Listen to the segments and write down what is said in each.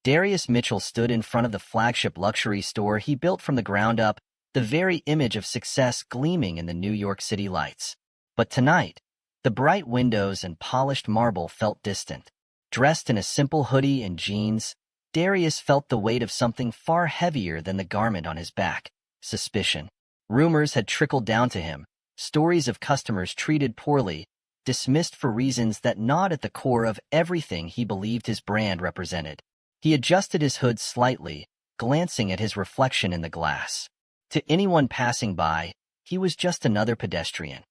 Darius Mitchell stood in front of the flagship luxury store he built from the ground up, the very image of success gleaming in the New York City lights. But tonight, the bright windows and polished marble felt distant. Dressed in a simple hoodie and jeans, Darius felt the weight of something far heavier than the garment on his back: suspicion. Rumors had trickled down to him, stories of customers treated poorly, dismissed for reasons that gnawed at the core of everything he believed his brand represented. He adjusted his hood slightly, glancing at his reflection in the glass. To anyone passing by, he was just another pedestrian,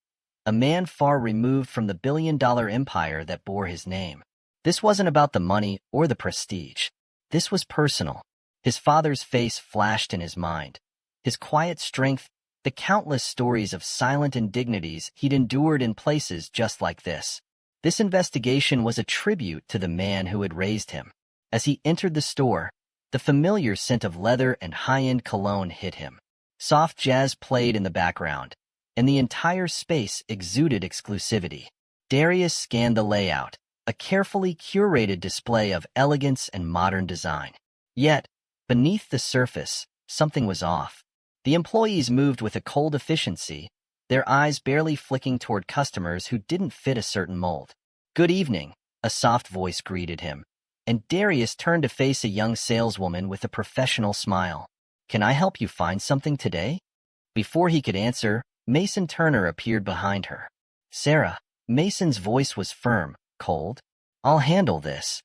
a man far removed from the billion-dollar empire that bore his name. This wasn't about the money or the prestige. This was personal. His father's face flashed in his mind. His quiet strength, the countless stories of silent indignities he'd endured in places just like this. This investigation was a tribute to the man who had raised him. As he entered the store, the familiar scent of leather and high-end cologne hit him. Soft jazz played in the background, and the entire space exuded exclusivity. Darius scanned the layout, a carefully curated display of elegance and modern design. Yet, beneath the surface, something was off. The employees moved with a cold efficiency, their eyes barely flicking toward customers who didn't fit a certain mold. "Good evening," a soft voice greeted him, and Darius turned to face a young saleswoman with a professional smile. "Can I help you find something today?" Before he could answer, Mason Turner appeared behind her. "Sarah." Mason's voice was firm, cold. "I'll handle this."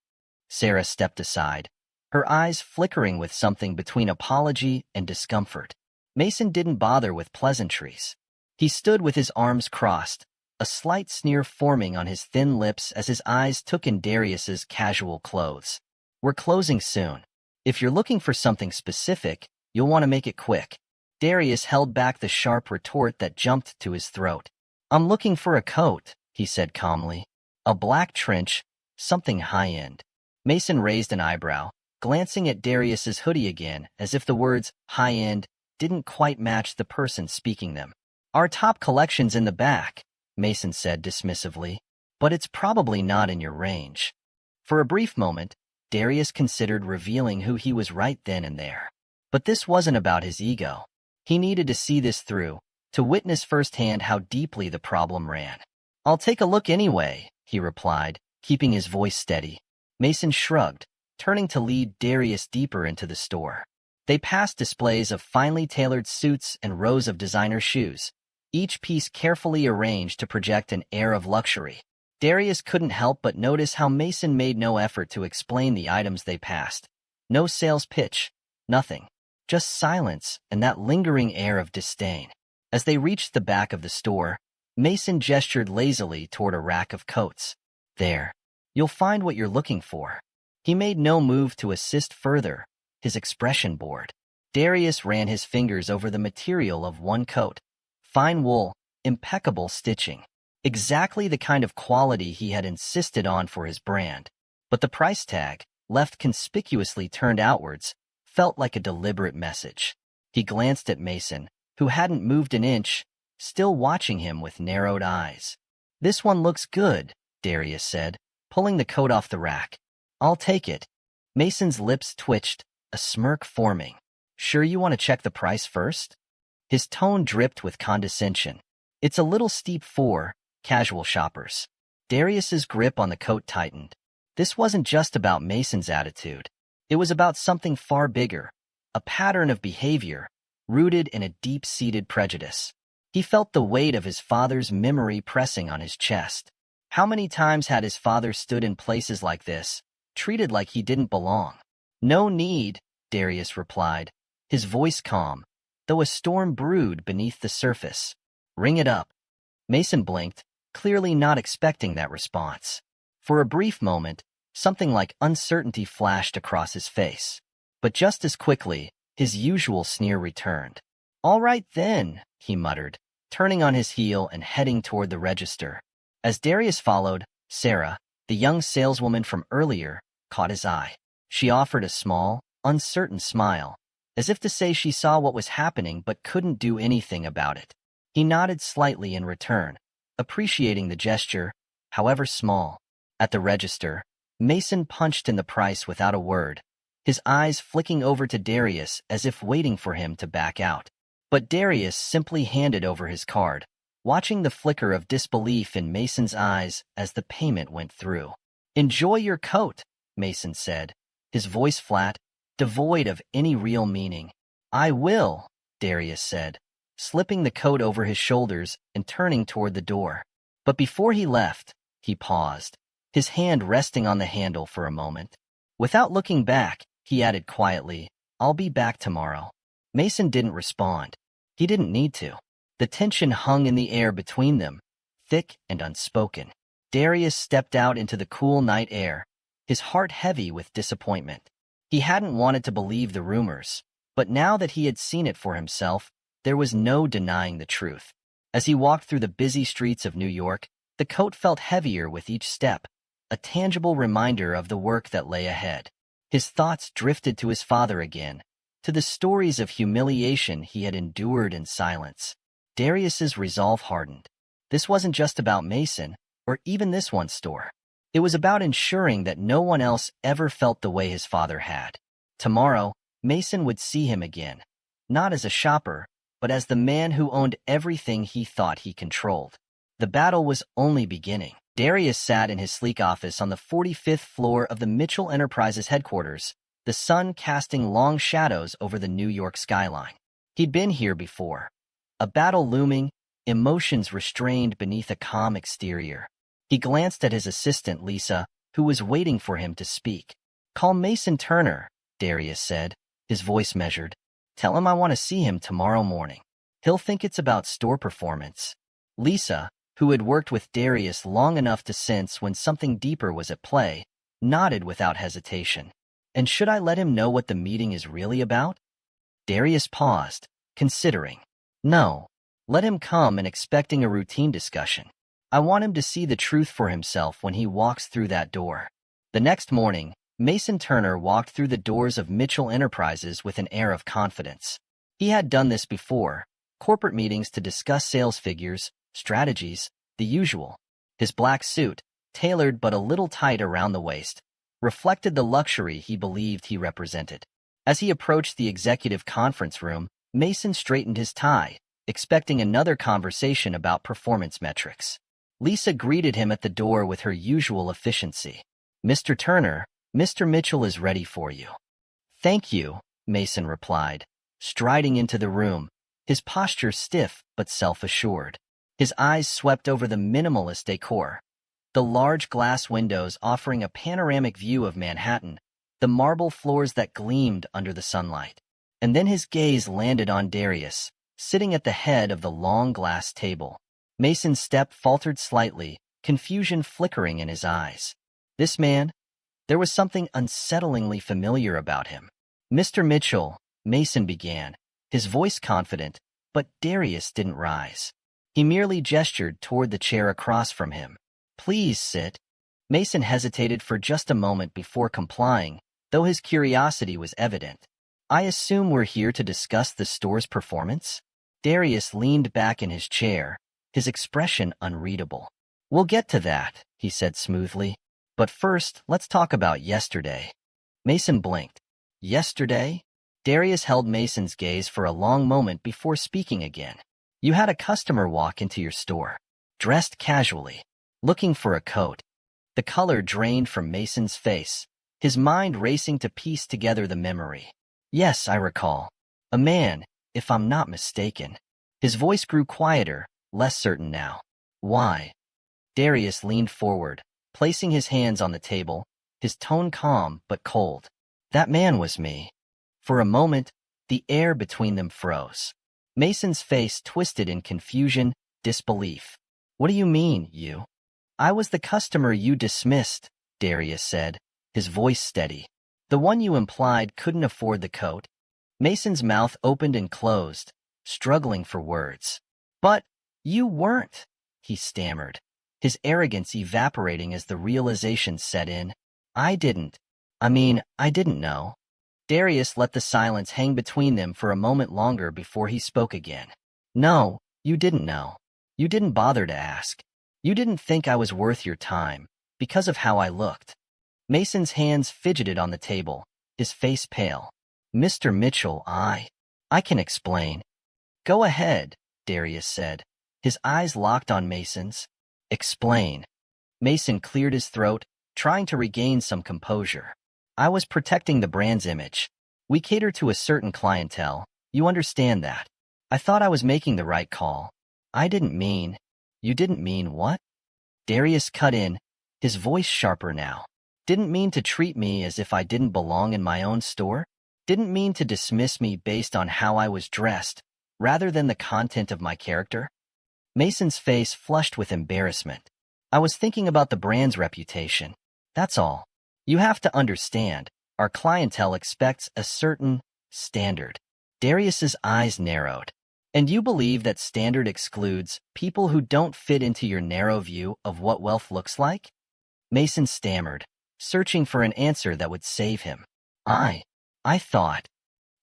Sarah stepped aside, her eyes flickering with something between apology and discomfort. Mason didn't bother with pleasantries. He stood with his arms crossed, a slight sneer forming on his thin lips as his eyes took in Darius's casual clothes. "We're closing soon. If you're looking for something specific, you'll want to make it quick." Darius held back the sharp retort that jumped to his throat. "I'm looking for a coat," he said calmly. "A black trench, something high-end." Mason raised an eyebrow, glancing at Darius's hoodie again, as if the words high-end didn't quite match the person speaking them. "Our top collection's in the back," Mason said dismissively, "but it's probably not in your range." For a brief moment, Darius considered revealing who he was right then and there. But this wasn't about his ego. He needed to see this through, to witness firsthand how deeply the problem ran. "I'll take a look anyway," he replied, keeping his voice steady. Mason shrugged, turning to lead Darius deeper into the store. They passed displays of finely tailored suits and rows of designer shoes, each piece carefully arranged to project an air of luxury. Darius couldn't help but notice how Mason made no effort to explain the items they passed. No sales pitch, nothing. Just silence and that lingering air of disdain. As they reached the back of the store, Mason gestured lazily toward a rack of coats. "There. You'll find what you're looking for." He made no move to assist further, his expression bored. Darius ran his fingers over the material of one coat. Fine wool, impeccable stitching. Exactly the kind of quality he had insisted on for his brand. But the price tag, left conspicuously turned outwards, felt like a deliberate message. He glanced at Mason, who hadn't moved an inch, still watching him with narrowed eyes. "This one looks good," Darius said, pulling the coat off the rack. "I'll take it." Mason's lips twitched, a smirk forming. "Sure you want to check the price first?" His tone dripped with condescension. "It's a little steep for casual shoppers." Darius's grip on the coat tightened. This wasn't just about Mason's attitude. It was about something far bigger, a pattern of behavior rooted in a deep-seated prejudice. He felt the weight of his father's memory pressing on his chest. How many times had his father stood in places like this, treated like he didn't belong? "No need," Darius replied, his voice calm, though a storm brewed beneath the surface. "Ring it up." Mason blinked, clearly not expecting that response. For a brief moment, something like uncertainty flashed across his face. But just as quickly, his usual sneer returned. "All right then," he muttered, turning on his heel and heading toward the register. As Darius followed, Sarah, the young saleswoman from earlier, caught his eye. She offered a small, uncertain smile, as if to say she saw what was happening but couldn't do anything about it. He nodded slightly in return, appreciating the gesture, however small. At the register, Mason punched in the price without a word, his eyes flicking over to Darius as if waiting for him to back out. But Darius simply handed over his card, watching the flicker of disbelief in Mason's eyes as the payment went through. "Enjoy your coat," Mason said, his voice flat, devoid of any real meaning. "I will," Darius said, slipping the coat over his shoulders and turning toward the door. But before he left, he paused, his hand resting on the handle for a moment. Without looking back, he added quietly, "I'll be back tomorrow." Mason didn't respond. He didn't need to. The tension hung in the air between them, thick and unspoken. Darius stepped out into the cool night air, his heart heavy with disappointment. He hadn't wanted to believe the rumors, but now that he had seen it for himself, there was no denying the truth. As he walked through the busy streets of New York, the coat felt heavier with each step, a tangible reminder of the work that lay ahead. His thoughts drifted to his father again, to the stories of humiliation he had endured in silence. Darius's resolve hardened. This wasn't just about Mason, or even this one store. It was about ensuring that no one else ever felt the way his father had. Tomorrow, Mason would see him again, not as a shopper, but as the man who owned everything he thought he controlled. The battle was only beginning. Darius sat in his sleek office on the 45th floor of the Mitchell Enterprises headquarters, the sun casting long shadows over the New York skyline. He'd been here before. A battle looming, emotions restrained beneath a calm exterior. He glanced at his assistant, Lisa, who was waiting for him to speak. "Call Mason Turner," Darius said, his voice measured. "Tell him I want to see him tomorrow morning. He'll think it's about store performance." Lisa, who had worked with Darius long enough to sense when something deeper was at play, nodded without hesitation. "And should I let him know what the meeting is really about?" Darius paused, considering. "No. Let him come and expecting a routine discussion. I want him to see the truth for himself when he walks through that door." The next morning, Mason Turner walked through the doors of Mitchell Enterprises with an air of confidence. He had done this before, corporate meetings to discuss sales figures, strategies, the usual. His black suit, tailored but a little tight around the waist, reflected the luxury he believed he represented. As he approached the executive conference room, Mason straightened his tie, expecting another conversation about performance metrics. Lisa greeted him at the door with her usual efficiency. "Mr. Turner, Mr. Mitchell is ready for you." "Thank you," Mason replied, striding into the room, his posture stiff but self-assured. His eyes swept over the minimalist decor, the large glass windows offering a panoramic view of Manhattan, the marble floors that gleamed under the sunlight. And then his gaze landed on Darius, sitting at the head of the long glass table. Mason's step faltered slightly, confusion flickering in his eyes. This man? There was something unsettlingly familiar about him. "Mr. Mitchell," Mason began, his voice confident, but Darius didn't rise. He merely gestured toward the chair across from him. "Please sit." Mason hesitated for just a moment before complying, though his curiosity was evident. "I assume we're here to discuss the store's performance?" Darius leaned back in his chair, his expression unreadable. "We'll get to that," he said smoothly. "But first, let's talk about yesterday." Mason blinked. "Yesterday?" Darius held Mason's gaze for a long moment before speaking again. "You had a customer walk into your store, dressed casually, looking for a coat." The color drained from Mason's face, his mind racing to piece together the memory. "Yes, I recall. A man, if I'm not mistaken." His voice grew quieter, less certain now. "Why?" Darius leaned forward, placing his hands on the table, his tone calm but cold. "That man was me." For a moment, the air between them froze. Mason's face twisted in confusion, disbelief. "What do you mean, you?" "I was the customer you dismissed," Darius said, his voice steady. "The one you implied couldn't afford the coat." Mason's mouth opened and closed, struggling for words. "But you weren't," he stammered, his arrogance evaporating as the realization set in. I didn't know." Darius let the silence hang between them for a moment longer before he spoke again. "No, you didn't know. You didn't bother to ask. You didn't think I was worth your time, because of how I looked." Mason's hands fidgeted on the table, his face pale. Mr. Mitchell, I can explain. Go ahead, Darius said. His eyes locked on Mason's. Explain. Mason cleared his throat, trying to regain some composure. I was protecting the brand's image. We cater to a certain clientele. You understand that. I thought I was making the right call. I didn't mean... You didn't mean what? Darius cut in, his voice sharper now. Didn't mean to treat me as if I didn't belong in my own store? Didn't mean to dismiss me based on how I was dressed, rather than the content of my character? Mason's face flushed with embarrassment. I was thinking about the brand's reputation. That's all. You have to understand, our clientele expects a certain standard. Darius's eyes narrowed. And you believe that standard excludes people who don't fit into your narrow view of what wealth looks like? Mason stammered, searching for an answer that would save him. I thought.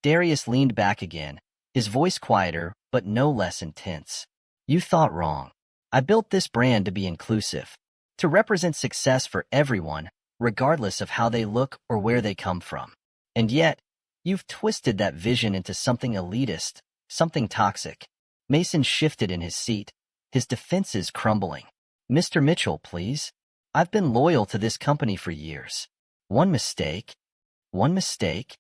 Darius leaned back again, his voice quieter but no less intense. You thought wrong. I built this brand to be inclusive, to represent success for everyone, regardless of how they look or where they come from. And yet, you've twisted that vision into something elitist, something toxic. Mason shifted in his seat, his defenses crumbling. Mr. Mitchell, please. I've been loyal to this company for years. One mistake. One mistake?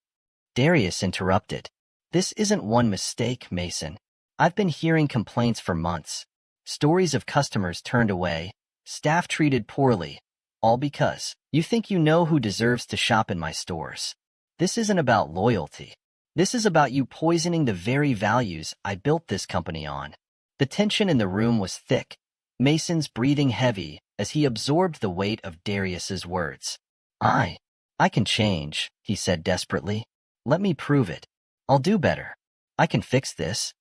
Darius interrupted. This isn't one mistake, Mason. I've been hearing complaints for months. Stories of customers turned away, staff treated poorly, all because you think you know who deserves to shop in my stores. This isn't about loyalty. This is about you poisoning the very values I built this company on. The tension in the room was thick, Mason's breathing heavy as he absorbed the weight of Darius's words. I can change, he said desperately. Let me prove it. I'll do better. I can fix this.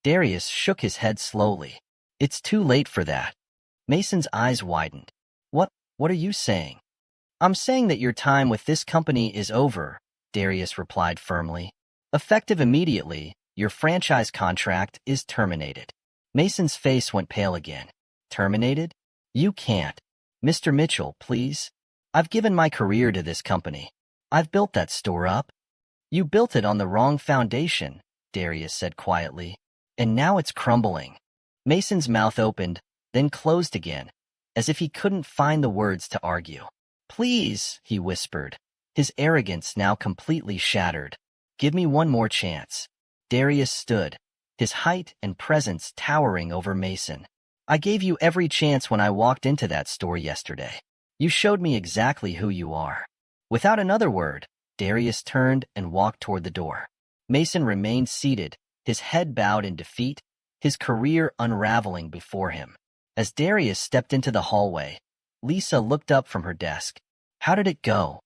Darius shook his head slowly. It's too late for that. Mason's eyes widened. What are you saying? I'm saying that your time with this company is over, Darius replied firmly. Effective immediately, your franchise contract is terminated. Mason's face went pale again. Terminated? You can't. Mr. Mitchell, please. I've given my career to this company. I've built that store up. You built it on the wrong foundation, Darius said quietly. And now it's crumbling. Mason's mouth opened, then closed again, as if he couldn't find the words to argue. Please, he whispered, his arrogance now completely shattered. Give me one more chance. Darius stood, his height and presence towering over Mason. I gave you every chance when I walked into that store yesterday. You showed me exactly who you are. Without another word, Darius turned and walked toward the door. Mason remained seated, his head bowed in defeat, his career unraveling before him. As Darius stepped into the hallway, Lisa looked up from her desk. How did it go?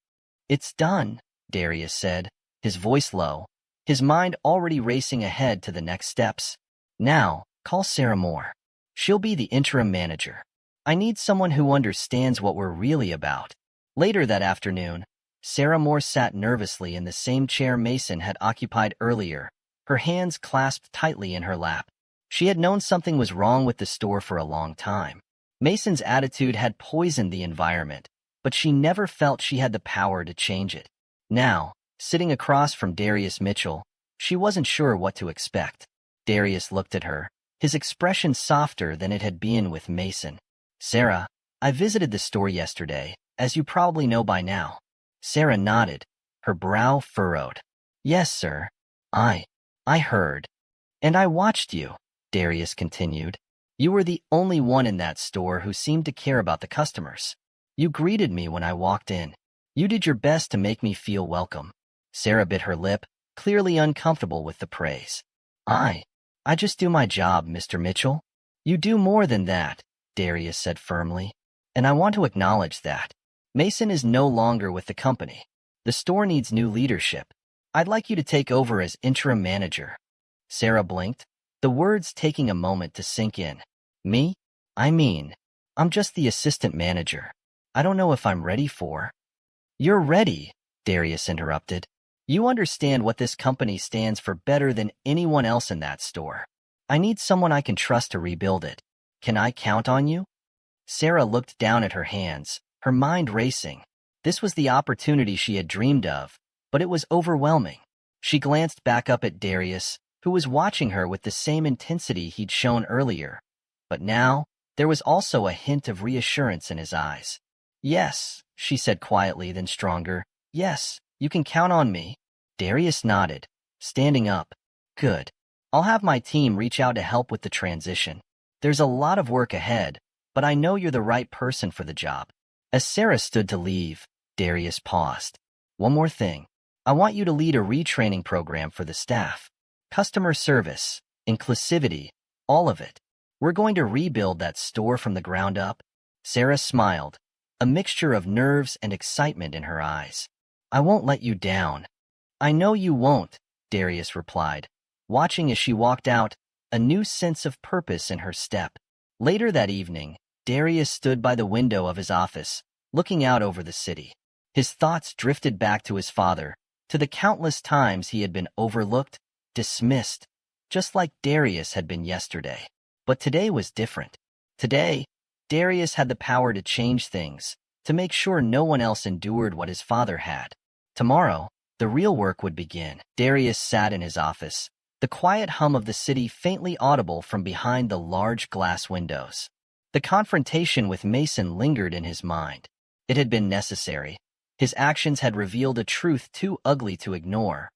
It's done, Darius said, his voice low, his mind already racing ahead to the next steps. Now, call Sarah Moore. She'll be the interim manager. I need someone who understands what we're really about. Later that afternoon, Sarah Moore sat nervously in the same chair Mason had occupied earlier, her hands clasped tightly in her lap. She had known something was wrong with the store for a long time. Mason's attitude had poisoned the environment, but she never felt she had the power to change it. Now, sitting across from Darius Mitchell, she wasn't sure what to expect. Darius looked at her, his expression softer than it had been with Mason. Sarah, I visited the store yesterday, as you probably know by now. Sarah nodded, her brow furrowed. Yes, sir. I heard. And I watched you, Darius continued. You were the only one in that store who seemed to care about the customers. You greeted me when I walked in. You did your best to make me feel welcome. Sarah bit her lip, clearly uncomfortable with the praise. I just do my job, Mr. Mitchell. You do more than that, Darius said firmly. And I want to acknowledge that. Mason is no longer with the company. The store needs new leadership. I'd like you to take over as interim manager. Sarah blinked, the words taking a moment to sink in. Me? I'm just the assistant manager. I don't know if I'm ready for... You're ready, Darius interrupted. You understand what this company stands for better than anyone else in that store. I need someone I can trust to rebuild it. Can I count on you? Sarah looked down at her hands, her mind racing. This was the opportunity she had dreamed of, but it was overwhelming. She glanced back up at Darius, who was watching her with the same intensity he'd shown earlier. But now, there was also a hint of reassurance in his eyes. "Yes," she said quietly, then stronger. "Yes, you can count on me." Darius nodded, standing up. "Good. I'll have my team reach out to help with the transition. There's a lot of work ahead, but I know you're the right person for the job." As Sarah stood to leave, Darius paused. "One more thing. I want you to lead a retraining program for the staff. Customer service, inclusivity, all of it. We're going to rebuild that store from the ground up." Sarah smiled, a mixture of nerves and excitement in her eyes. "I won't let you down." "I know you won't," Darius replied, watching as she walked out, a new sense of purpose in her step. Later that evening, Darius stood by the window of his office, looking out over the city. His thoughts drifted back to his father, to the countless times he had been overlooked, dismissed, just like Darius had been yesterday. But today was different. Today, Darius had the power to change things, to make sure no one else endured what his father had. Tomorrow, the real work would begin. Darius sat in his office, the quiet hum of the city faintly audible from behind the large glass windows. The confrontation with Mason lingered in his mind. It had been necessary. His actions had revealed a truth too ugly to ignore.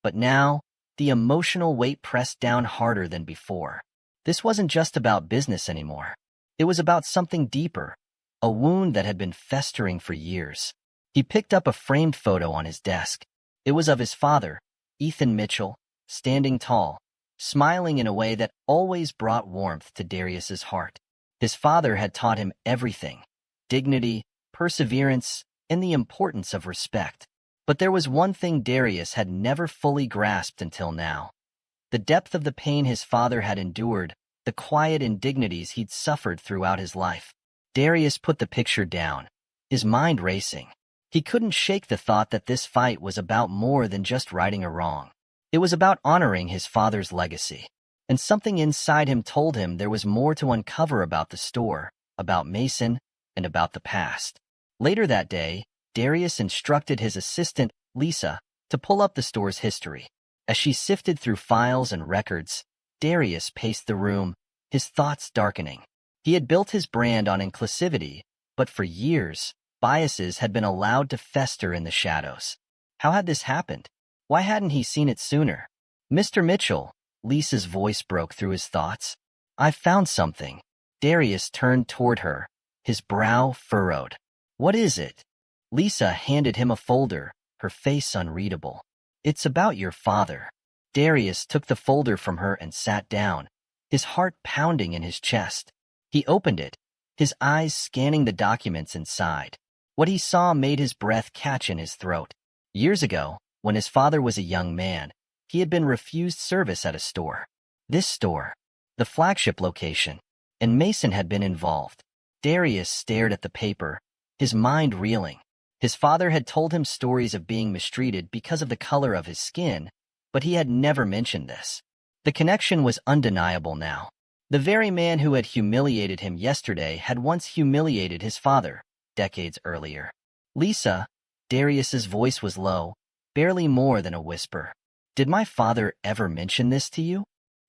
But now, the emotional weight pressed down harder than before. This wasn't just about business anymore. It was about something deeper, a wound that had been festering for years. He picked up a framed photo on his desk. It was of his father, Ethan Mitchell, standing tall, smiling in a way that always brought warmth to Darius's heart. His father had taught him everything: dignity, perseverance, and the importance of respect. But there was one thing Darius had never fully grasped until now: the depth of the pain his father had endured, the quiet indignities he'd suffered throughout his life. Darius put the picture down, his mind racing. He couldn't shake the thought that this fight was about more than just righting a wrong. It was about honoring his father's legacy. And something inside him told him there was more to uncover about the store, about Mason, and about the past. Later that day, Darius instructed his assistant, Lisa, to pull up the store's history. As she sifted through files and records, Darius paced the room, his thoughts darkening. He had built his brand on inclusivity, but for years, biases had been allowed to fester in the shadows. How had this happened? Why hadn't he seen it sooner? "Mr. Mitchell," Lisa's voice broke through his thoughts. "I've found something." Darius turned toward her, his brow furrowed. "What is it?" Lisa handed him a folder, her face unreadable. "It's about your father." Darius took the folder from her and sat down, his heart pounding in his chest. He opened it, his eyes scanning the documents inside. What he saw made his breath catch in his throat. Years ago, when his father was a young man, he had been refused service at a store. This store, the flagship location, and Mason had been involved. Darius stared at the paper, his mind reeling. His father had told him stories of being mistreated because of the color of his skin, but he had never mentioned this. The connection was undeniable now. The very man who had humiliated him yesterday had once humiliated his father, decades earlier. "Lisa," Darius's voice was low, barely more than a whisper. "Did my father ever mention this to you?"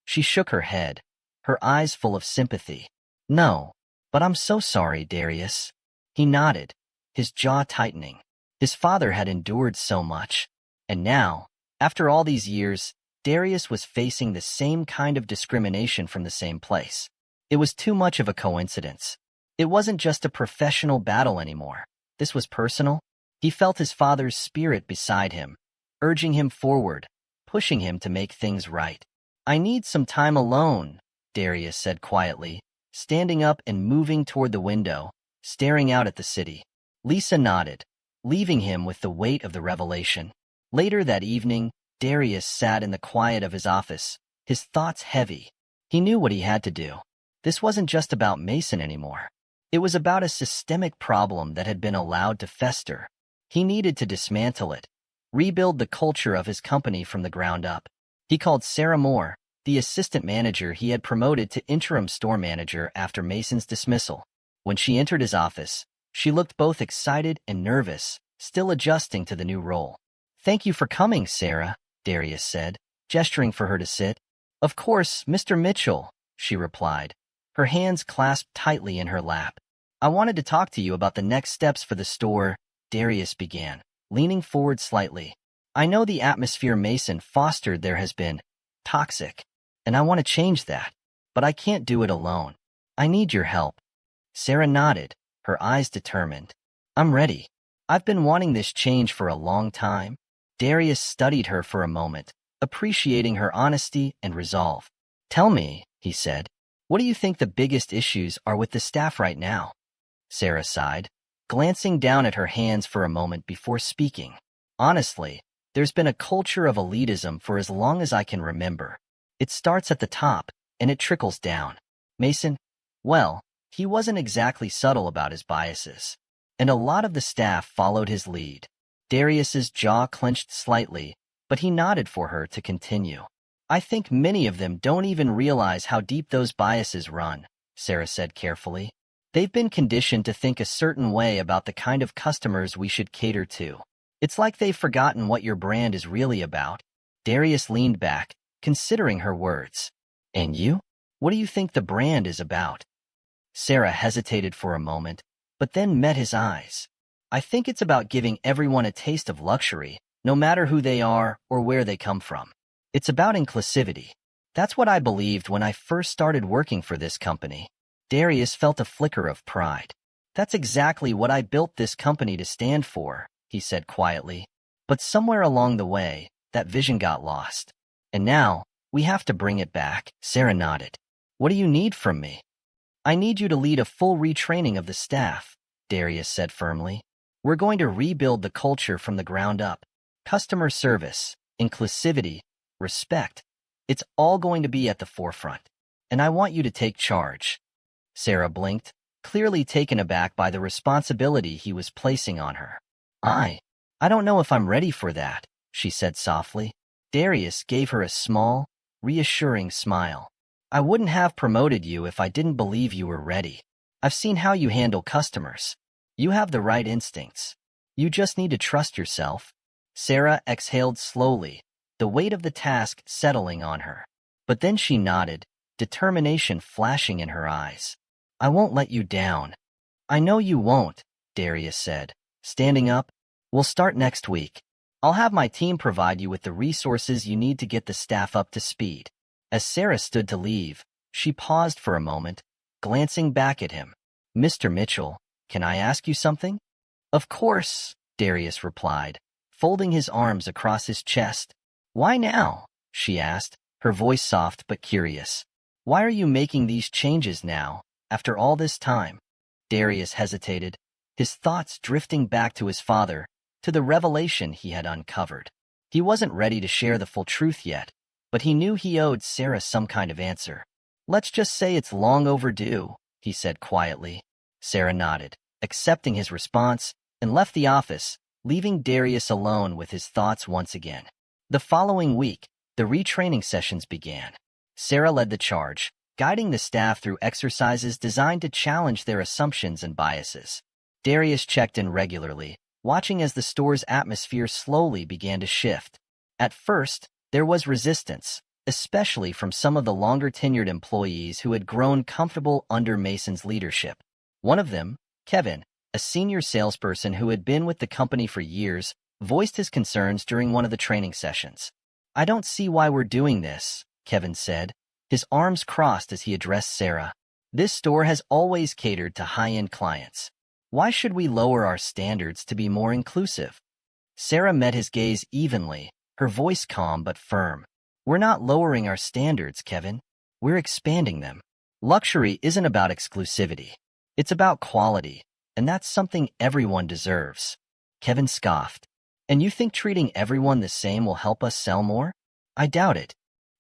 She shook her head, her eyes full of sympathy. "No, but I'm so sorry, Darius." He nodded, his jaw tightening. His father had endured so much. And now, after all these years, Darius was facing the same kind of discrimination from the same place. It was too much of a coincidence. It wasn't just a professional battle anymore. This was personal. He felt his father's spirit beside him, urging him forward, pushing him to make things right. "I need some time alone," Darius said quietly, standing up and moving toward the window, staring out at the city. Lisa nodded, leaving him with the weight of the revelation. Later that evening, Darius sat in the quiet of his office, his thoughts heavy. He knew what he had to do. This wasn't just about Mason anymore. It was about a systemic problem that had been allowed to fester. He needed to dismantle it, rebuild the culture of his company from the ground up. He called Sarah Moore, the assistant manager he had promoted to interim store manager after Mason's dismissal. When she entered his office, she looked both excited and nervous, still adjusting to the new role. Thank you for coming, Sarah, Darius said, gesturing for her to sit. Of course, Mr. Mitchell, she replied, her hands clasped tightly in her lap. I wanted to talk to you about the next steps for the store, Darius began, leaning forward slightly. I know the atmosphere Mason fostered there has been toxic, and I want to change that, but I can't do it alone. I need your help. Sarah nodded, her eyes determined. I'm ready. I've been wanting this change for a long time. Darius studied her for a moment, appreciating her honesty and resolve. Tell me, he said, what do you think the biggest issues are with the staff right now? Sarah sighed, glancing down at her hands for a moment before speaking. Honestly, there's been a culture of elitism for as long as I can remember. It starts at the top, and it trickles down. Mason, well, he wasn't exactly subtle about his biases, and a lot of the staff followed his lead. Darius's jaw clenched slightly, but he nodded for her to continue. I think many of them don't even realize how deep those biases run, Sarah said carefully. They've been conditioned to think a certain way about the kind of customers we should cater to. It's like they've forgotten what your brand is really about. Darius leaned back, considering her words. And you? What do you think the brand is about? Sarah hesitated for a moment, but then met his eyes. I think it's about giving everyone a taste of luxury, no matter who they are or where they come from. It's about inclusivity. That's what I believed when I first started working for this company. Darius felt a flicker of pride. That's exactly what I built this company to stand for, he said quietly. But somewhere along the way, that vision got lost. And now, we have to bring it back. Sarah nodded. What do you need from me? I need you to lead a full retraining of the staff, Darius said firmly. We're going to rebuild the culture from the ground up. Customer service, inclusivity, respect. It's all going to be at the forefront. And I want you to take charge. Sarah blinked, clearly taken aback by the responsibility he was placing on her. I don't know if I'm ready for that, she said softly. Darius gave her a small, reassuring smile. I wouldn't have promoted you if I didn't believe you were ready. I've seen how you handle customers. You have the right instincts. You just need to trust yourself. Sarah exhaled slowly, the weight of the task settling on her. But then she nodded, determination flashing in her eyes. I won't let you down. I know you won't, Darius said, standing up. We'll start next week. I'll have my team provide you with the resources you need to get the staff up to speed. As Sarah stood to leave, she paused for a moment, glancing back at him. Mr. Mitchell, can I ask you something? Of course, Darius replied, folding his arms across his chest. Why now? She asked, her voice soft but curious. Why are you making these changes now, after all this time? Darius hesitated, his thoughts drifting back to his father, to the revelation he had uncovered. He wasn't ready to share the full truth yet, but he knew he owed Sarah some kind of answer. Let's just say it's long overdue, he said quietly. Sarah nodded, accepting his response, and left the office, leaving Darius alone with his thoughts once again. The following week, the retraining sessions began. Sarah led the charge, guiding the staff through exercises designed to challenge their assumptions and biases. Darius checked in regularly, watching as the store's atmosphere slowly began to shift. At first, there was resistance, especially from some of the longer-tenured employees who had grown comfortable under Mason's leadership. One of them, Kevin, a senior salesperson who had been with the company for years, voiced his concerns during one of the training sessions. I don't see why we're doing this, Kevin said, his arms crossed as he addressed Sarah. This store has always catered to high-end clients. Why should we lower our standards to be more inclusive? Sarah met his gaze evenly, her voice calm but firm. We're not lowering our standards, Kevin. We're expanding them. Luxury isn't about exclusivity. It's about quality, and that's something everyone deserves. Kevin scoffed. And you think treating everyone the same will help us sell more? I doubt it.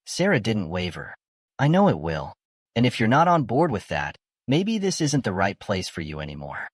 Sarah didn't waver. I know it will. And if you're not on board with that, maybe this isn't the right place for you anymore.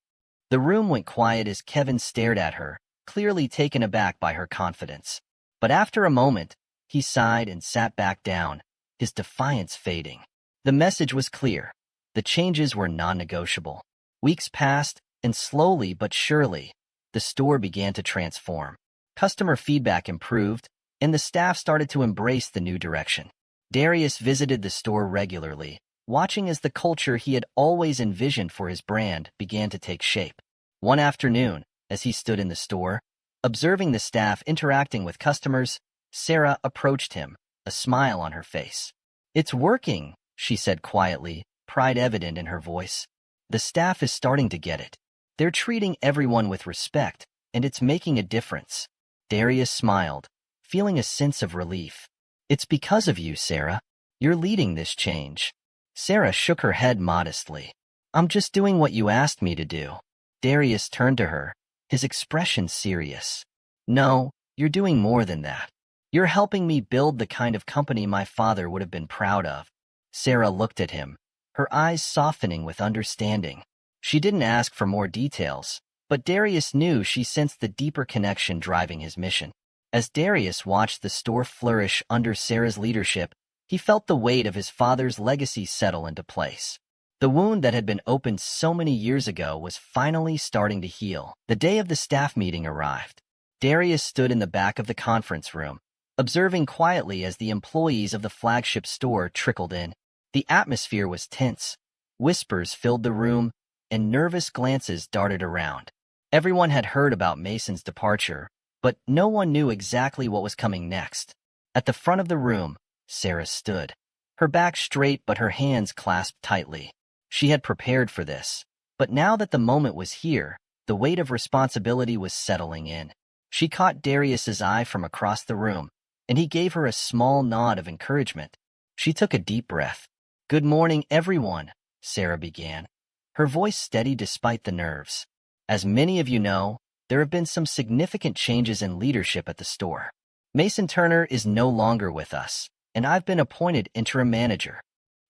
The room went quiet as Kevin stared at her, clearly taken aback by her confidence. But after a moment, he sighed and sat back down, his defiance fading. The message was clear. The changes were non-negotiable. Weeks passed, and slowly but surely, the store began to transform. Customer feedback improved, and the staff started to embrace the new direction. Darius visited the store regularly, watching as the culture he had always envisioned for his brand began to take shape. One afternoon, as he stood in the store, observing the staff interacting with customers, Sarah approached him, a smile on her face. "It's working," she said quietly, pride evident in her voice. "The staff is starting to get it. They're treating everyone with respect, and it's making a difference." Darius smiled, feeling a sense of relief. "It's because of you, Sarah. You're leading this change." Sarah shook her head modestly. "I'm just doing what you asked me to do." Darius turned to her, his expression serious. "No, you're doing more than that. You're helping me build the kind of company my father would have been proud of." Sarah looked at him, her eyes softening with understanding. She didn't ask for more details, but Darius knew she sensed the deeper connection driving his mission. As Darius watched the store flourish under Sarah's leadership, he felt the weight of his father's legacy settle into place. The wound that had been opened so many years ago was finally starting to heal. The day of the staff meeting arrived. Darius stood in the back of the conference room, observing quietly as the employees of the flagship store trickled in. The atmosphere was tense. Whispers filled the room, and nervous glances darted around. Everyone had heard about Mason's departure, but no one knew exactly what was coming next. At the front of the room, Sarah stood, her back straight but her hands clasped tightly. She had prepared for this, but now that the moment was here, the weight of responsibility was settling in. She caught Darius's eye from across the room, and he gave her a small nod of encouragement. She took a deep breath. "Good morning, everyone," Sarah began, her voice steady despite the nerves. "As many of you know, there have been some significant changes in leadership at the store. Mason Turner is no longer with us, and I've been appointed interim manager."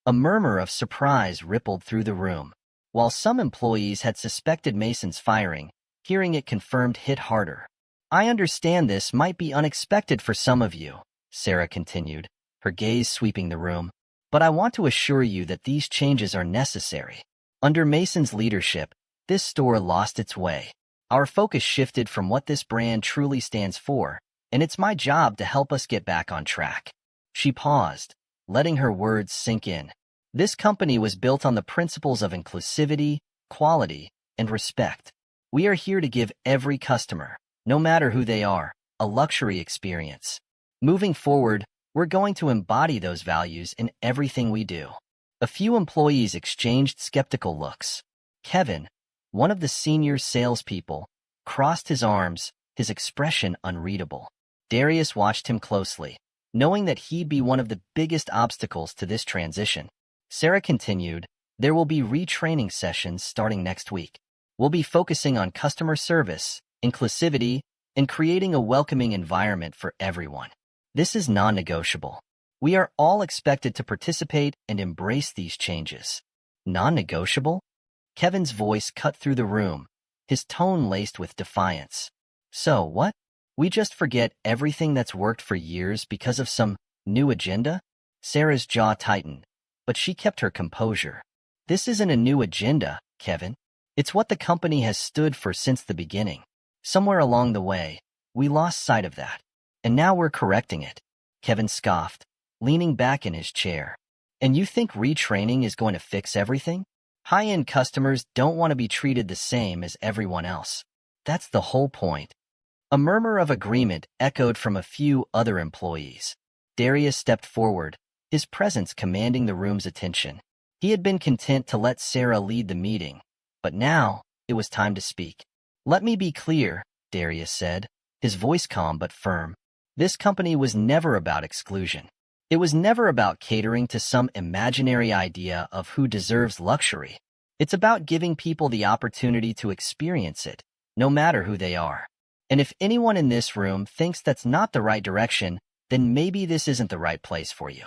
A murmur of surprise rippled through the room. While some employees had suspected Mason's firing, hearing it confirmed hit harder. "I understand this might be unexpected for some of you," Sarah continued, her gaze sweeping the room, "but I want to assure you that these changes are necessary. Under Mason's leadership, this store lost its way. Our focus shifted from what this brand truly stands for, and it's my job to help us get back on track." She paused, letting her words sink in. This company was built on the principles of inclusivity, quality, and respect. We are here to give every customer, no matter who they are, a luxury experience. Moving forward, we're going to embody those values in everything we do. A few employees exchanged skeptical looks. Kevin, one of the senior salespeople, crossed his arms, his expression unreadable. Darius watched him closely, knowing that he'd be one of the biggest obstacles to this transition. Sarah continued, "There will be retraining sessions starting next week. We'll be focusing on customer service, inclusivity, and creating a welcoming environment for everyone. This is non-negotiable. We are all expected to participate and embrace these changes." "Non-negotiable?" Kevin's voice cut through the room, his tone laced with defiance. "So what? We just forget everything that's worked for years because of some new agenda?" Sarah's jaw tightened, but she kept her composure. "This isn't a new agenda, Kevin. It's what the company has stood for since the beginning. Somewhere along the way, we lost sight of that, and now we're correcting it." Kevin scoffed, leaning back in his chair. "And you think retraining is going to fix everything? High-end customers don't want to be treated the same as everyone else. That's the whole point." A murmur of agreement echoed from a few other employees. Darius stepped forward, his presence commanding the room's attention. He had been content to let Sarah lead the meeting, but now it was time to speak. "Let me be clear," Darius said, his voice calm but firm. "This company was never about exclusion. It was never about catering to some imaginary idea of who deserves luxury. It's about giving people the opportunity to experience it, no matter who they are. And if anyone in this room thinks that's not the right direction, then maybe this isn't the right place for you."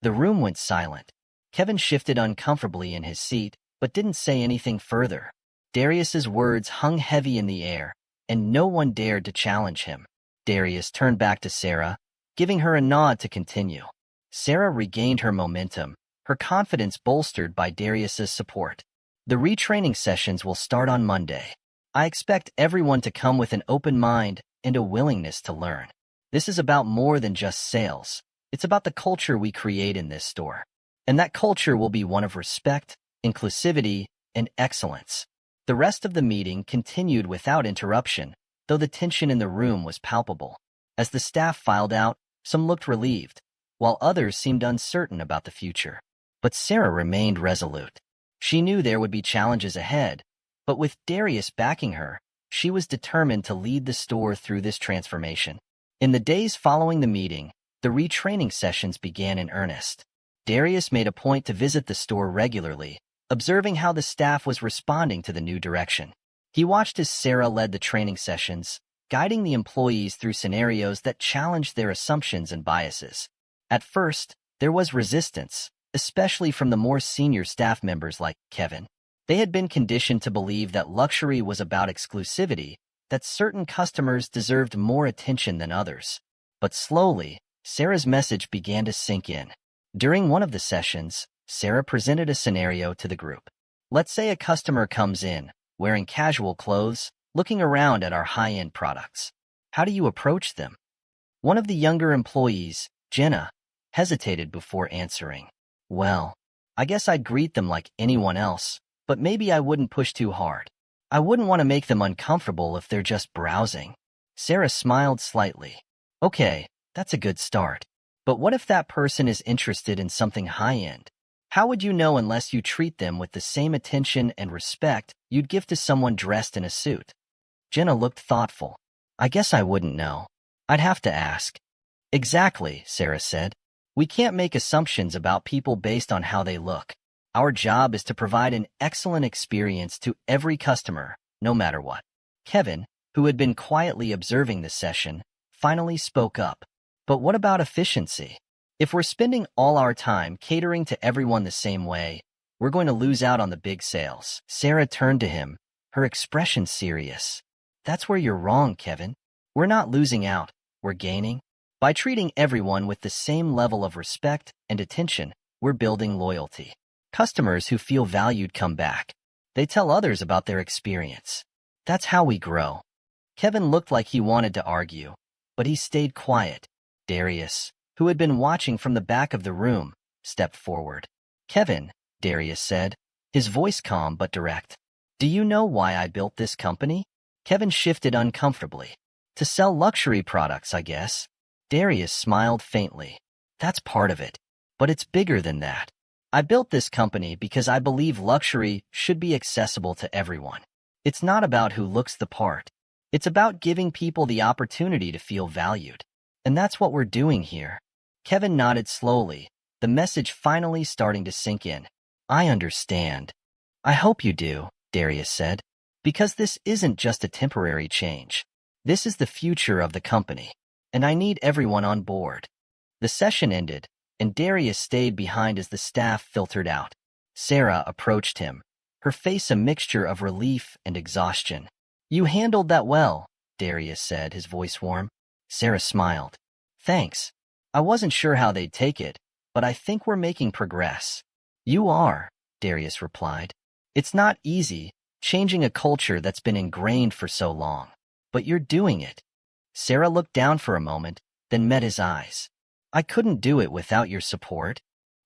The room went silent. Kevin shifted uncomfortably in his seat, but didn't say anything further. Darius's words hung heavy in the air, and no one dared to challenge him. Darius turned back to Sarah, giving her a nod to continue. Sarah regained her momentum, her confidence bolstered by Darius's support. "The retraining sessions will start on Monday. I expect everyone to come with an open mind and a willingness to learn. This is about more than just sales. It's about the culture we create in this store. And that culture will be one of respect, inclusivity, and excellence. The rest of the meeting continued without interruption, though the tension in the room was palpable. As the staff filed out, some looked relieved, while others seemed uncertain about the future. But Sarah remained resolute. She knew there would be challenges ahead, but with Darius backing her, she was determined to lead the store through this transformation. In the days following the meeting, the retraining sessions began in earnest. Darius made a point to visit the store regularly, observing how the staff was responding to the new direction. He watched as Sarah led the training sessions, guiding the employees through scenarios that challenged their assumptions and biases. At first, there was resistance, especially from the more senior staff members like Kevin. They had been conditioned to believe that luxury was about exclusivity, that certain customers deserved more attention than others. But slowly, Sarah's message began to sink in. During one of the sessions, Sarah presented a scenario to the group. Let's say a customer comes in, wearing casual clothes, looking around at our high-end products. How do you approach them? One of the younger employees, Jenna, hesitated before answering. Well, I guess I'd greet them like anyone else, but maybe I wouldn't push too hard. I wouldn't want to make them uncomfortable if they're just browsing. Sarah smiled slightly. Okay, that's a good start. But what if that person is interested in something high-end? How would you know unless you treat them with the same attention and respect you'd give to someone dressed in a suit? Jenna looked thoughtful. I guess I wouldn't know. I'd have to ask. Exactly, Sarah said. We can't make assumptions about people based on how they look. Our job is to provide an excellent experience to every customer, no matter what. Kevin, who had been quietly observing the session, finally spoke up. But what about efficiency? If we're spending all our time catering to everyone the same way, we're going to lose out on the big sales. Sarah turned to him, her expression serious. That's where you're wrong, Kevin. We're not losing out, we're gaining. By treating everyone with the same level of respect and attention, we're building loyalty. Customers who feel valued come back. They tell others about their experience. That's how we grow. Kevin looked like he wanted to argue, but he stayed quiet. Darius, who had been watching from the back of the room, stepped forward. Kevin, Darius said, his voice calm but direct. Do you know why I built this company? Kevin shifted uncomfortably. To sell luxury products, I guess. Darius smiled faintly. That's part of it, but it's bigger than that. I built this company because I believe luxury should be accessible to everyone. It's not about who looks the part. It's about giving people the opportunity to feel valued. And that's what we're doing here. Kevin nodded slowly, the message finally starting to sink in. I understand. I hope you do, Darius said, because this isn't just a temporary change. This is the future of the company, and I need everyone on board. The session ended, and Darius stayed behind as the staff filtered out. Sarah approached him, her face a mixture of relief and exhaustion. You handled that well, Darius said, his voice warm. Sarah smiled. Thanks. I wasn't sure how they'd take it, but I think we're making progress. You are, Darius replied. It's not easy, changing a culture that's been ingrained for so long, but you're doing it. Sarah looked down for a moment, then met his eyes. I couldn't do it without your support.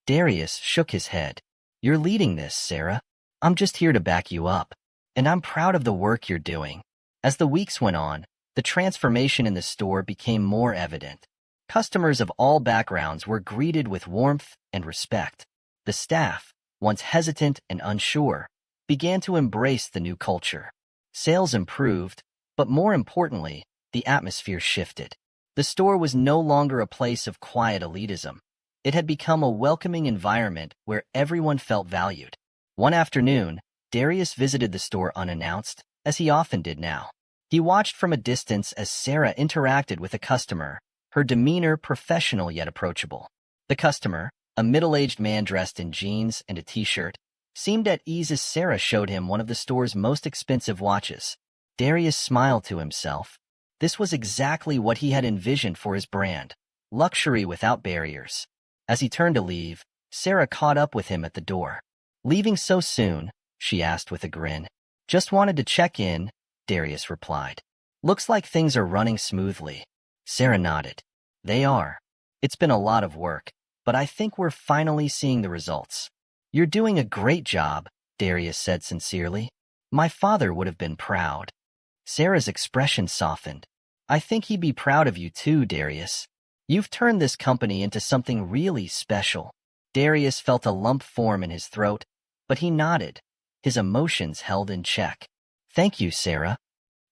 Darius shook his head. You're leading this, Sarah. I'm just here to back you up, and I'm proud of the work you're doing. As the weeks went on, the transformation in the store became more evident. Customers of all backgrounds were greeted with warmth and respect. The staff, once hesitant and unsure, began to embrace the new culture. Sales improved, but more importantly, the atmosphere shifted. The store was no longer a place of quiet elitism. It had become a welcoming environment where everyone felt valued. One afternoon, Darius visited the store unannounced, as he often did now. He watched from a distance as Sarah interacted with a customer, her demeanor professional yet approachable. The customer, a middle-aged man dressed in jeans and a t-shirt, seemed at ease as Sarah showed him one of the store's most expensive watches. Darius smiled to himself. This was exactly what he had envisioned for his brand, luxury without barriers. As he turned to leave, Sarah caught up with him at the door. Leaving so soon? She asked with a grin. Just wanted to check in, Darius replied. Looks like things are running smoothly. Sarah nodded. They are. It's been a lot of work, but I think we're finally seeing the results. You're doing a great job, Darius said sincerely. My father would have been proud. Sarah's expression softened. I think he'd be proud of you too, Darius. You've turned this company into something really special. Darius felt a lump form in his throat, but he nodded, his emotions held in check. Thank you, Sarah.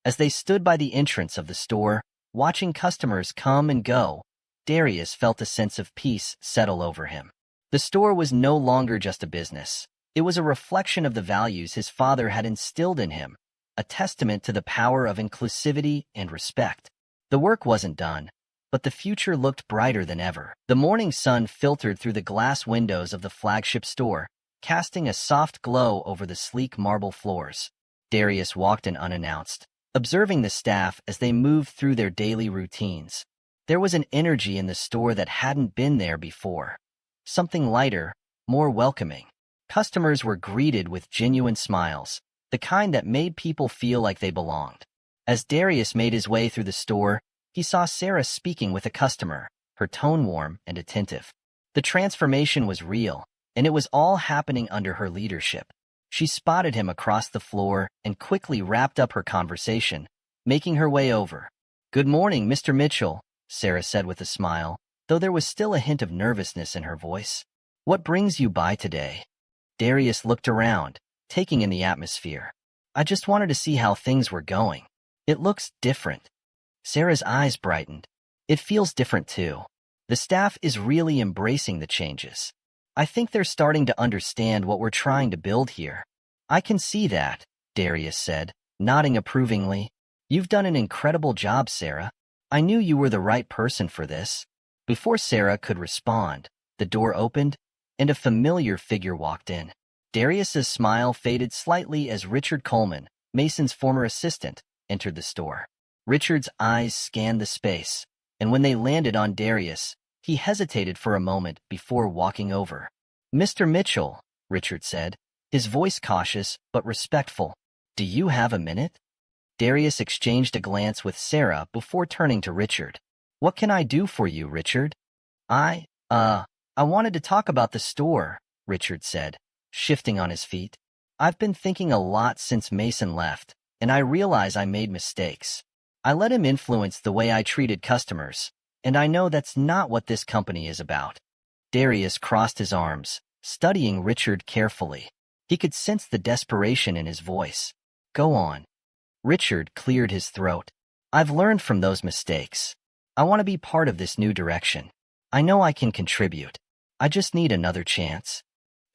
As they stood by the entrance of the store, watching customers come and go, Darius felt a sense of peace settle over him. The store was no longer just a business. It was a reflection of the values his father had instilled in him, a testament to the power of inclusivity and respect. The work wasn't done, but the future looked brighter than ever. The morning sun filtered through the glass windows of the flagship store, casting a soft glow over the sleek marble floors. Darius walked in unannounced, observing the staff as they moved through their daily routines. There was an energy in the store that hadn't been there before. Something lighter, more welcoming. Customers were greeted with genuine smiles, the kind that made people feel like they belonged. As Darius made his way through the store, he saw Sarah speaking with a customer, her tone warm and attentive. The transformation was real, and it was all happening under her leadership. She spotted him across the floor and quickly wrapped up her conversation, making her way over. "Good morning, Mr. Mitchell," Sarah said with a smile, though there was still a hint of nervousness in her voice. "What brings you by today?" Darius looked around, taking in the atmosphere. "I just wanted to see how things were going. It looks different." Sarah's eyes brightened. "It feels different too. The staff is really embracing the changes. I think they're starting to understand what we're trying to build here." "I can see that," Darius said, nodding approvingly. "You've done an incredible job, Sarah. I knew you were the right person for this." Before Sarah could respond, the door opened, and a familiar figure walked in. Darius's smile faded slightly as Richard Coleman, Mason's former assistant, entered the store. Richard's eyes scanned the space, and when they landed on Darius, he hesitated for a moment before walking over. "Mr. Mitchell," Richard said, his voice cautious but respectful. "Do you have a minute?" Darius exchanged a glance with Sarah before turning to Richard. "What can I do for you, Richard?" I wanted to talk about the store," Richard said, shifting on his feet. "I've been thinking a lot since Mason left, and I realize I made mistakes. I let him influence the way I treated customers, and I know that's not what this company is about." Darius crossed his arms, studying Richard carefully. He could sense the desperation in his voice. "Go on." Richard cleared his throat. "I've learned from those mistakes. I want to be part of this new direction. I know I can contribute. I just need another chance."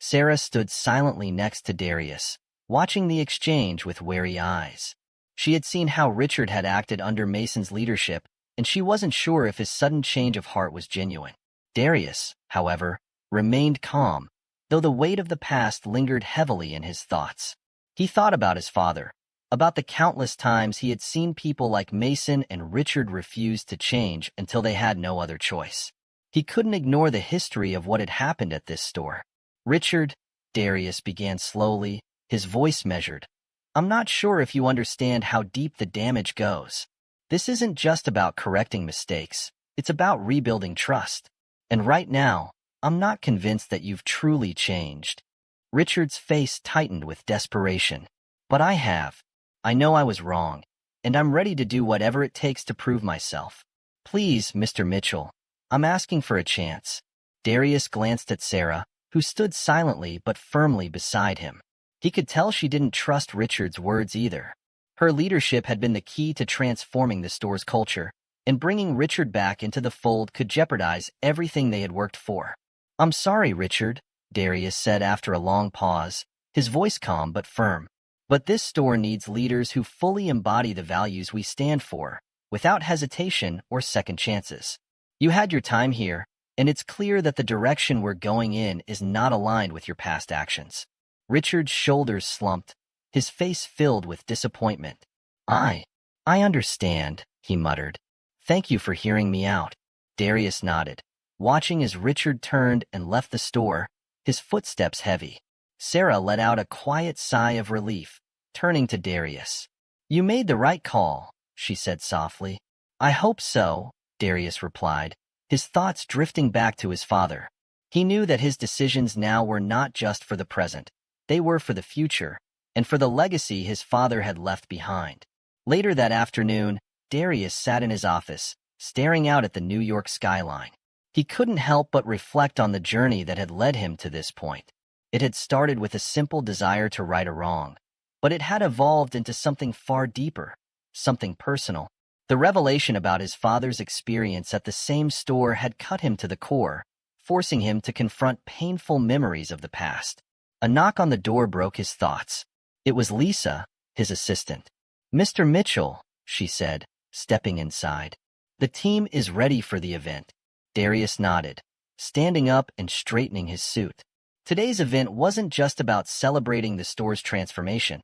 Sarah stood silently next to Darius, watching the exchange with wary eyes. She had seen how Richard had acted under Mason's leadership, and she wasn't sure if his sudden change of heart was genuine. Darius, however, remained calm, though the weight of the past lingered heavily in his thoughts. He thought about his father, about the countless times he had seen people like Mason and Richard refuse to change until they had no other choice. He couldn't ignore the history of what had happened at this store. "Richard," Darius began slowly, his voice measured, "I'm not sure if you understand how deep the damage goes. This isn't just about correcting mistakes. It's about rebuilding trust. And right now, I'm not convinced that you've truly changed." Richard's face tightened with desperation. "But I have. I know I was wrong, and I'm ready to do whatever it takes to prove myself. Please, Mr. Mitchell, I'm asking for a chance." Darius glanced at Sarah, who stood silently but firmly beside him. He could tell she didn't trust Richard's words either. Her leadership had been the key to transforming the store's culture, and bringing Richard back into the fold could jeopardize everything they had worked for. "I'm sorry, Richard," Darius said after a long pause, his voice calm but firm. "But this store needs leaders who fully embody the values we stand for, without hesitation or second chances. You had your time here, and it's clear that the direction we're going in is not aligned with your past actions." Richard's shoulders slumped, his face filled with disappointment. I understand," he muttered. "Thank you for hearing me out." Darius nodded, watching as Richard turned and left the store, his footsteps heavy. Sarah let out a quiet sigh of relief, turning to Darius. "You made the right call," she said softly. I hope so, Darius replied, his thoughts drifting back to his father. He knew that his decisions now were not just for the present. They were for the future, and for the legacy his father had left behind. Later that afternoon, Darius sat in his office, staring out at the New York skyline. He couldn't help but reflect on the journey that had led him to this point. It had started with a simple desire to right a wrong, but it had evolved into something far deeper, something personal. The revelation about his father's experience at the same store had cut him to the core, forcing him to confront painful memories of the past. A knock on the door broke his thoughts. It was Lisa, his assistant. Mr. Mitchell, she said, stepping inside. The team is ready for the event. Darius nodded, standing up and straightening his suit. Today's event wasn't just about celebrating the store's transformation.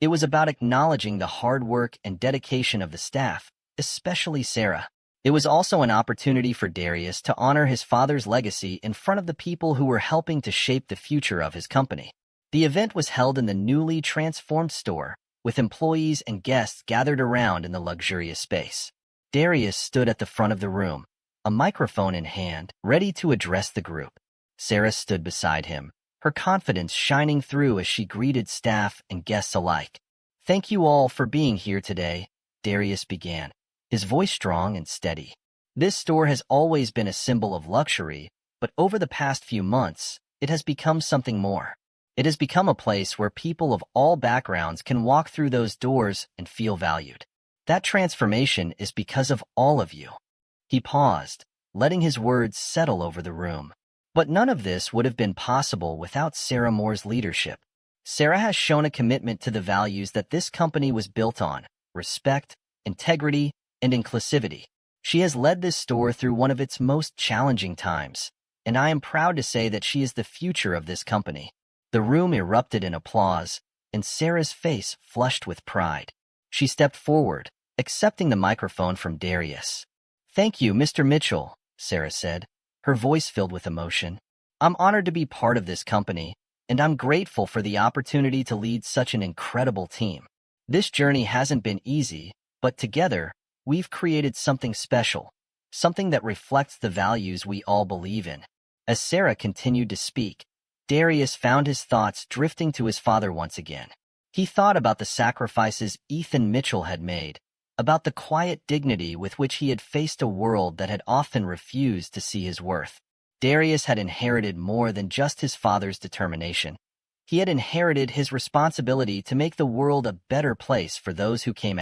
It was about acknowledging the hard work and dedication of the staff, especially Sarah. It was also an opportunity for Darius to honor his father's legacy in front of the people who were helping to shape the future of his company. The event was held in the newly transformed store, with employees and guests gathered around in the luxurious space. Darius stood at the front of the room, a microphone in hand, ready to address the group. Sarah stood beside him, her confidence shining through as she greeted staff and guests alike. Thank you all for being here today, Darius began, his voice strong and steady. This store has always been a symbol of luxury, but over the past few months, it has become something more. It has become a place where people of all backgrounds can walk through those doors and feel valued. That transformation is because of all of you. He paused, letting his words settle over the room. But none of this would have been possible without Sarah Moore's leadership. Sarah has shown a commitment to the values that this company was built on: respect, integrity, and inclusivity. She has led this store through one of its most challenging times, and I am proud to say that she is the future of this company. The room erupted in applause, and Sarah's face flushed with pride. She stepped forward, accepting the microphone from Darius. Thank you, Mr. Mitchell, Sarah said, her voice filled with emotion. I'm honored to be part of this company, and I'm grateful for the opportunity to lead such an incredible team. This journey hasn't been easy, but together, we've created something special, something that reflects the values we all believe in. As Sarah continued to speak, Darius found his thoughts drifting to his father once again. He thought about the sacrifices Ethan Mitchell had made, about the quiet dignity with which he had faced a world that had often refused to see his worth. Darius had inherited more than just his father's determination. He had inherited his responsibility to make the world a better place for those who came